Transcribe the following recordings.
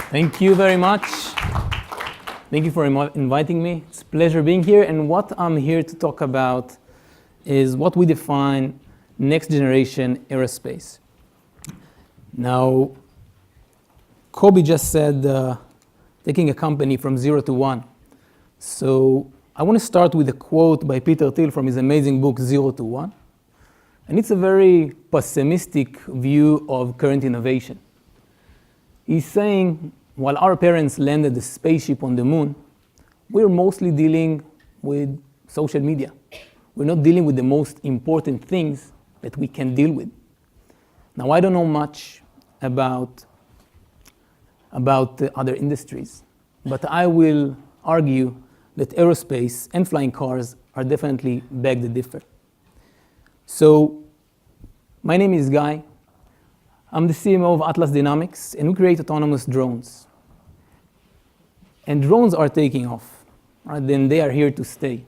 Thank you very much. Thank you for inviting me. It's a pleasure being here. And what I'm here to talk about is what we define next generation aerospace. Now, Kobe just said taking a company from 0 to 1. So I want to start with a quote by Peter Thiel from his amazing book, 0 to 1. And it's a very pessimistic view of current innovation. He's saying, while our parents landed the spaceship on the moon, we're mostly dealing with social media. We're not dealing with the most important things that we can deal with. Now, I don't know much about the other industries, but I will argue that aerospace and flying cars are definitely beg to differ. So, my name is Guy. I'm the CMO of AtlasDynamics, and we create autonomous drones. And drones are taking off, right? Then they are here to stay.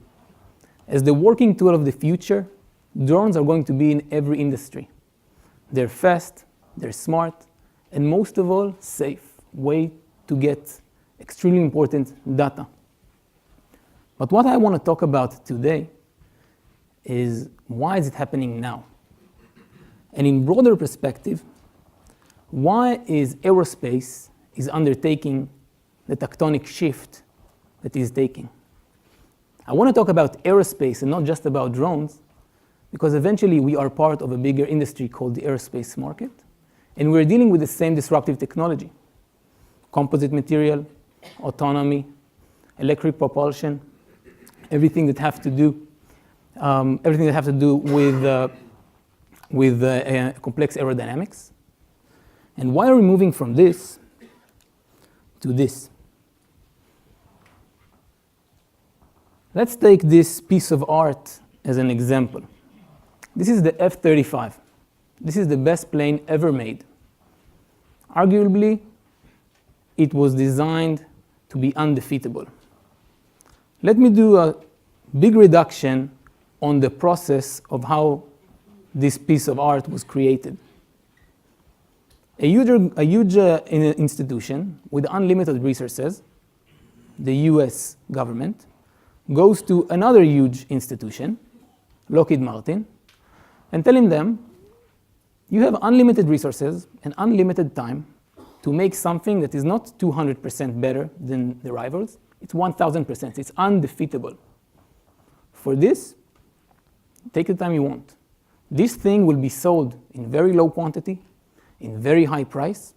As the working tool of the future, drones are going to be in every industry. They're fast, they're smart, and most of all, safe. Way to get extremely important data. But what I want to talk about today is why is it happening now? And in broader perspective, why is aerospace undertaking the tectonic shift that it is taking? I want to talk about aerospace and not just about drones, because eventually we are part of a bigger industry called the aerospace market, and we're dealing with the same disruptive technology: composite material, autonomy, electric propulsion, everything that have to do with complex aerodynamics. And why are we moving from this to this? Let's take this piece of art as an example. This is the F-35. This is the best plane ever made. Arguably, it was designed to be undefeatable. Let me do a big reduction on the process of how this piece of art was created. A huge institution with unlimited resources, the US government, goes to another huge institution, Lockheed Martin, and telling them, you have unlimited resources and unlimited time to make something that is not 200% better than the rivals. It's 1,000%. It's undefeatable. For this, take the time you want. This thing will be sold in very low quantity, in very high price,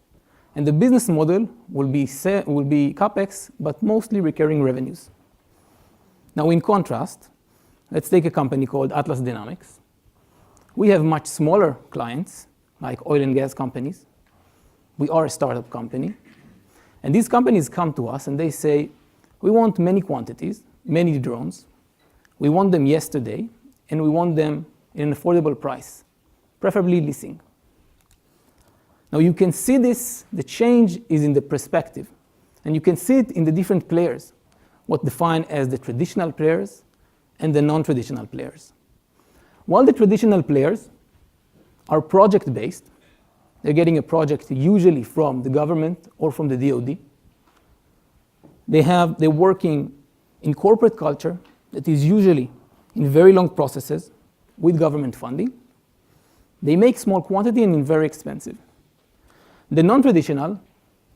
and the business model will be capex, but mostly recurring revenues. Now, in contrast, let's take a company called AtlasDynamics. We have much smaller clients, like oil and gas companies. We are a startup company. And these companies come to us and they say, we want many quantities, many drones. We want them yesterday, and we want them in an affordable price, preferably leasing. Now you can see this, the change is in the perspective. And you can see it in the different players, what defined as the traditional players and the non-traditional players. While the traditional players are project-based, they're getting a project usually from the government or from the DoD. They're working in corporate culture that is usually in very long processes with government funding. They make small quantity and very expensive. The non-traditional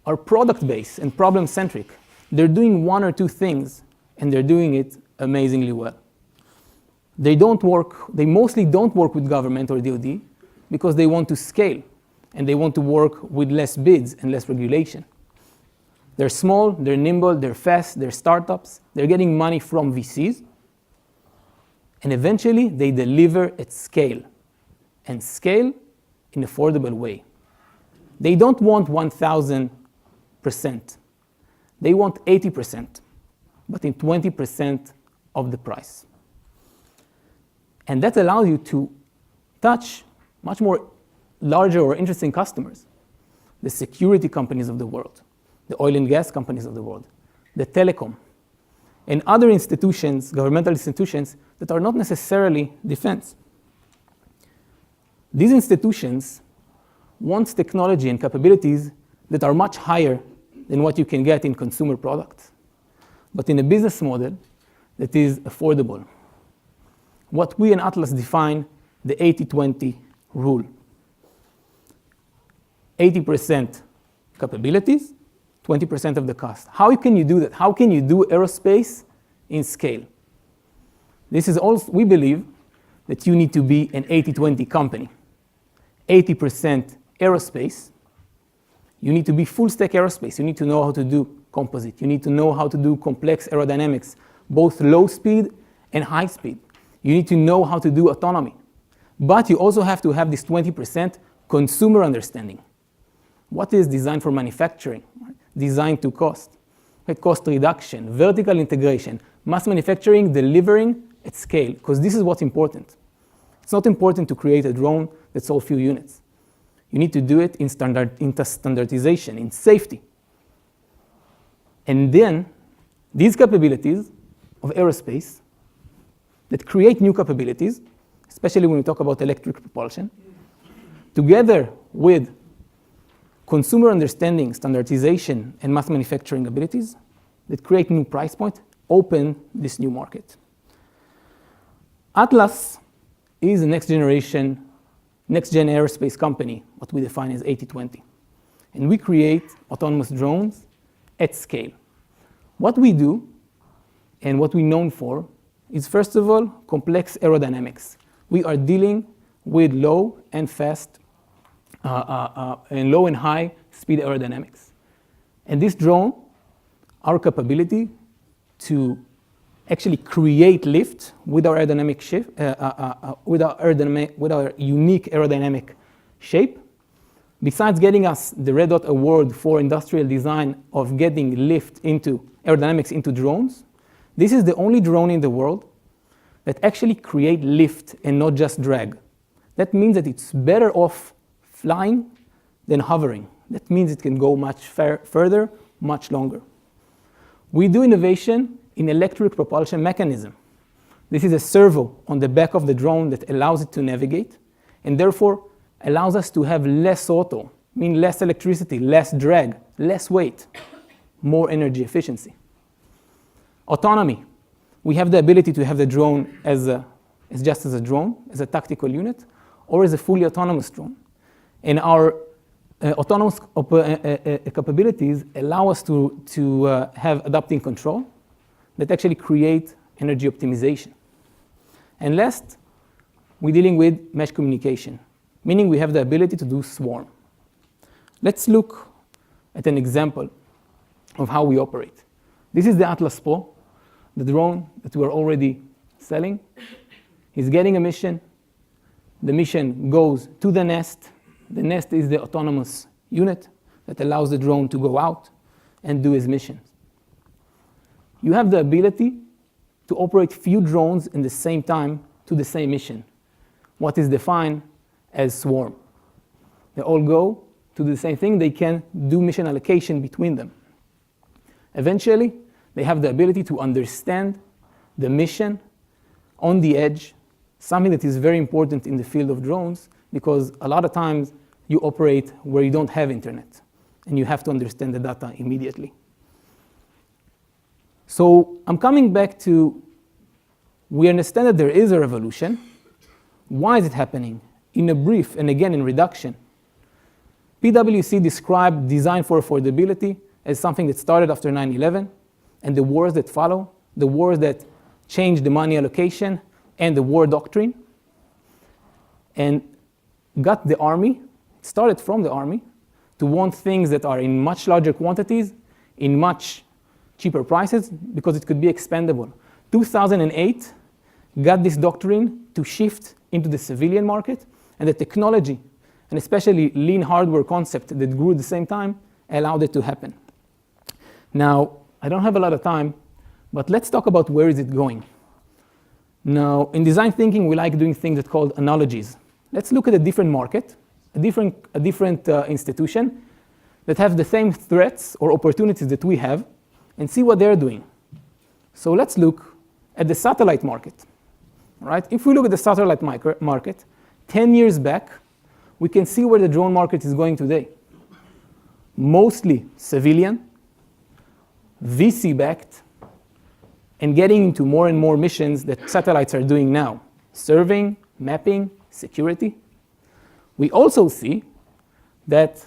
are product-based and problem-centric. They're doing one or two things, and they're doing it amazingly well. They mostly don't work with government or DoD because they want to scale, and they want to work with less bids and less regulation. They're small, they're nimble, they're fast, they're startups, they're getting money from VCs, and eventually they deliver at scale, and scale in an affordable way. They don't want 1,000%. They want 80%, but in 20% of the price. And that allows you to touch much more larger or interesting customers, the security companies of the world, the oil and gas companies of the world, the telecom, and other institutions, governmental institutions, that are not necessarily defense. These institutions want technology and capabilities that are much higher than what you can get in consumer products, but in a business model that is affordable. What we in Atlas define the 80-20 rule. 80% capabilities, 20% of the cost. How can you do that? How can you do aerospace in scale? This is also, we believe that you need to be an 80-20 company. 80% aerospace. You need to be full stack aerospace. You need to know how to do composite. You need to know how to do complex aerodynamics, both low speed and high speed. You need to know how to do autonomy. But you also have to have this 20% consumer understanding. What is design for manufacturing? Design to cost. Cost reduction, vertical integration, mass manufacturing, delivering at scale, because this is what's important. It's not important to create a drone that sells few units. You need to do it in standardization, in safety. And then these capabilities of aerospace that create new capabilities, especially when we talk about electric propulsion, together with consumer understanding, standardization, and mass manufacturing abilities that create new price point, open this new market. Atlas is a next-gen aerospace company, what we define as 80-20. And we create autonomous drones at scale. What we do and what we're known for is, first of all, complex aerodynamics. We are dealing with low and fast and low and high speed aerodynamics. And this drone, our capability to actually create lift with our aerodynamic shift, with our unique aerodynamic shape, besides getting us the Red Dot Award for industrial design of getting lift into aerodynamics into drones, this is the only drone in the world that actually create lift and not just drag. That means that it's better off flying than hovering. That means it can go much further, much longer. We do innovation in electric propulsion mechanism. This is a servo on the back of the drone that allows it to navigate, and therefore allows us to have less auto, mean less electricity, less drag, less weight, more energy efficiency. Autonomy. We have the ability to have the drone as just as a drone, as a tactical unit, or as a fully autonomous drone. And our autonomous capabilities allow us to have adapting control that actually create energy optimization. And last, we're dealing with mesh communication, meaning we have the ability to do swarm. Let's look at an example of how we operate. This is the Atlas Pro, the drone that we're already selling. He's getting a mission. The mission goes to the nest. The nest is the autonomous unit that allows the drone to go out and do his mission. You have the ability to operate few drones in the same time to the same mission, what is defined as swarm. They all go to the same thing. They can do mission allocation between them. Eventually, they have the ability to understand the mission on the edge, something that is very important in the field of drones, because a lot of times you operate where you don't have internet, and you have to understand the data immediately. So I'm coming back to, we understand that there is a revolution. Why is it happening? In a brief, and again in reduction, PwC described design for affordability as something that started after 9/11, and the wars that follow, the wars that changed the money allocation and the war doctrine, and got the army, started from the army, to want things that are in much larger quantities, in much cheaper prices, because it could be expendable. 2008 got this doctrine to shift into the civilian market, and the technology, and especially lean hardware concept that grew at the same time, allowed it to happen. Now, I don't have a lot of time, but let's talk about where is it going. Now, in design thinking, we like doing things that are called analogies. Let's look at a different market, a different institution that have the same threats or opportunities that we have, and see what they're doing. So let's look at the satellite market. Right? If we look at the satellite market, 10 years back, we can see where the drone market is going today. Mostly civilian, VC-backed, and getting into more and more missions that satellites are doing now, surveying, mapping, security. We also see that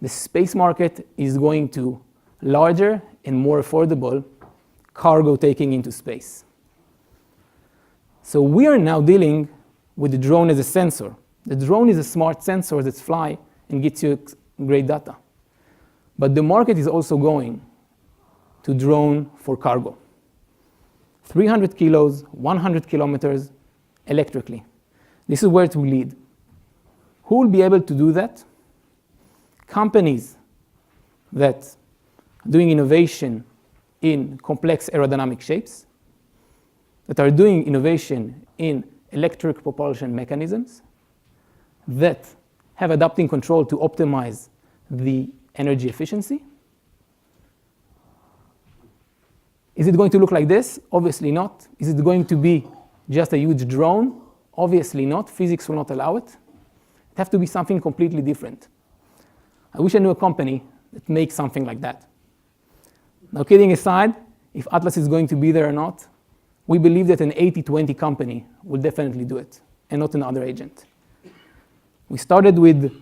the space market is going to larger and more affordable cargo taking into space. So we are now dealing with the drone as a sensor. The drone is a smart sensor that flies and gets you great data. But the market is also going to drone for cargo. 300 kilos, 100 kilometers electrically. This is where it will lead. Who will be able to do that? Companies that are doing innovation in complex aerodynamic shapes, that are doing innovation in electric propulsion mechanisms, that have adapting control to optimize the energy efficiency. Is it going to look like this? Obviously not. Is it going to be just a huge drone? Obviously not. Physics will not allow it. It has to be something completely different. I wish I knew a company that makes something like that. Now, kidding aside, if Atlas is going to be there or not, we believe that an 80-20 company will definitely do it, and not another agent. We started with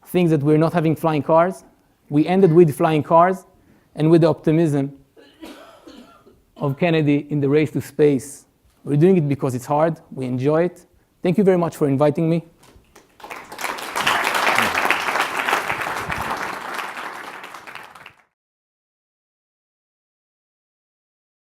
things that we're not having flying cars. We ended with flying cars and with the optimism of Kennedy in the race to space. We're doing it because it's hard. We enjoy it. Thank you very much for inviting me.